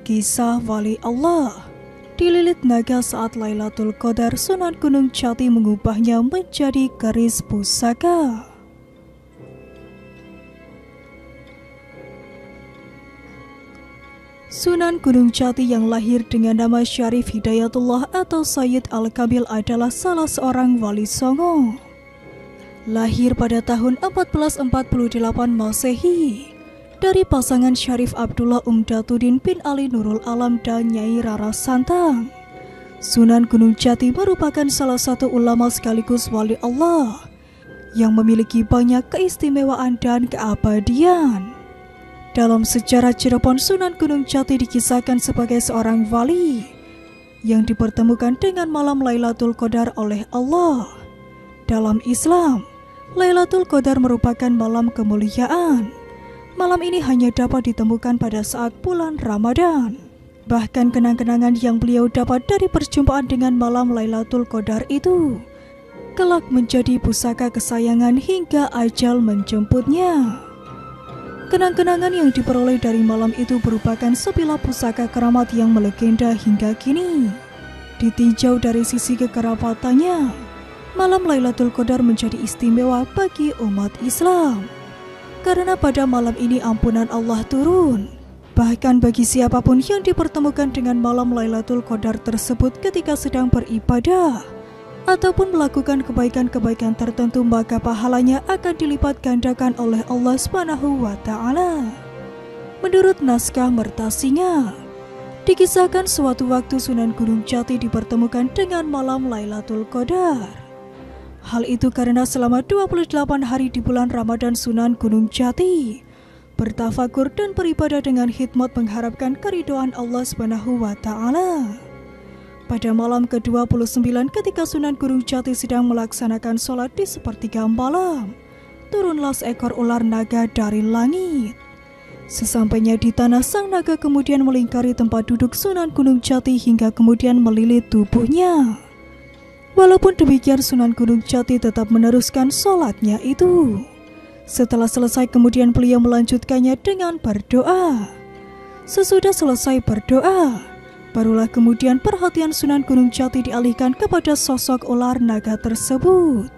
Kisah Wali Allah. Dililit naga saat Lailatul Qadar, Sunan Gunung Jati mengubahnya menjadi keris pusaka. Sunan Gunung Jati yang lahir dengan nama Syarif Hidayatullah atau Sayyid Al-Kamil adalah salah seorang wali songo. Lahir pada tahun 1448 Masehi dari pasangan Syarif Abdullah Umdatuddin bin Ali Nurul Alam dan Nyai Rara Santang. Sunan Gunung Jati merupakan salah satu ulama sekaligus wali Allah yang memiliki banyak keistimewaan dan keabadian. Dalam sejarah Cirebon, Sunan Gunung Jati dikisahkan sebagai seorang wali yang dipertemukan dengan malam Lailatul Qadar oleh Allah. Dalam Islam, Lailatul Qadar merupakan malam kemuliaan. Malam ini hanya dapat ditemukan pada saat bulan Ramadan. Bahkan kenang-kenangan yang beliau dapat dari perjumpaan dengan malam Lailatul Qadar itu kelak menjadi pusaka kesayangan hingga ajal menjemputnya. Kenang-kenangan yang diperoleh dari malam itu merupakan sebilah pusaka keramat yang melegenda hingga kini. Ditinjau dari sisi kekerapatannya, malam Lailatul Qadar menjadi istimewa bagi umat Islam. Karena pada malam ini ampunan Allah turun. Bahkan bagi siapapun yang dipertemukan dengan malam Lailatul Qadar tersebut ketika sedang beribadah ataupun melakukan kebaikan-kebaikan tertentu, maka pahalanya akan dilipat gandakan oleh Allah Subhanahu wa Ta'ala. Menurut naskah Mertasinga, dikisahkan suatu waktu Sunan Gunung Jati dipertemukan dengan malam Lailatul Qadar. Hal itu karena selama 28 hari di bulan Ramadan Sunan Gunung Jati bertafakur dan beribadah dengan hikmat mengharapkan keridhaan Allah Subhanahu wa Ta'ala. Pada malam ke-29 ketika Sunan Gunung Jati sedang melaksanakan sholat di sepertiga malam, turunlah seekor ular naga dari langit. Sesampainya di tanah, sang naga kemudian melingkari tempat duduk Sunan Gunung Jati hingga kemudian melilit tubuhnya. Walaupun demikian, Sunan Gunung Jati tetap meneruskan sholatnya itu. Setelah selesai kemudian beliau melanjutkannya dengan berdoa. Sesudah selesai berdoa, barulah kemudian perhatian Sunan Gunung Jati dialihkan kepada sosok ular naga tersebut.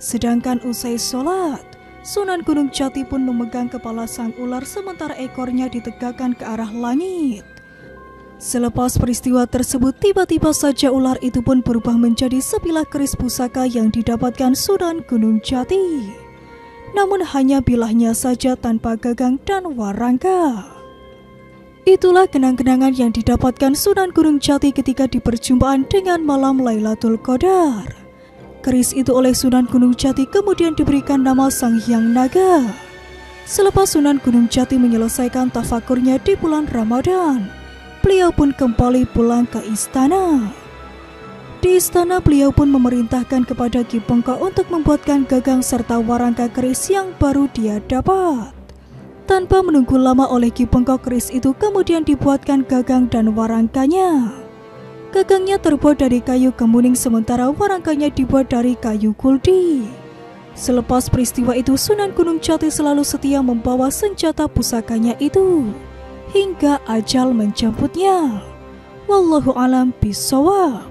Sedangkan usai sholat, Sunan Gunung Jati pun memegang kepala sang ular sementara ekornya ditegakkan ke arah langit. Selepas peristiwa tersebut, tiba-tiba saja ular itu pun berubah menjadi sebilah keris pusaka yang didapatkan Sunan Gunung Jati. Namun hanya bilahnya saja tanpa gagang dan warangka. Itulah kenang-kenangan yang didapatkan Sunan Gunung Jati ketika diperjumpaan dengan malam Lailatul Qadar. Keris itu oleh Sunan Gunung Jati kemudian diberikan nama Sang Hyang Naga. Selepas Sunan Gunung Jati menyelesaikan tafakurnya di bulan Ramadan, beliau pun kembali pulang ke istana. Di istana beliau pun memerintahkan kepada Ki Bengkok untuk membuatkan gagang serta warangka keris yang baru dia dapat. Tanpa menunggu lama oleh Ki Bengkok, keris itu kemudian dibuatkan gagang dan warangkanya. Gagangnya terbuat dari kayu kemuning sementara warangkanya dibuat dari kayu kuldi. Selepas peristiwa itu, Sunan Gunung Jati selalu setia membawa senjata pusakanya itu hingga ajal menjemputnya. Wallahu a'lam bishawab.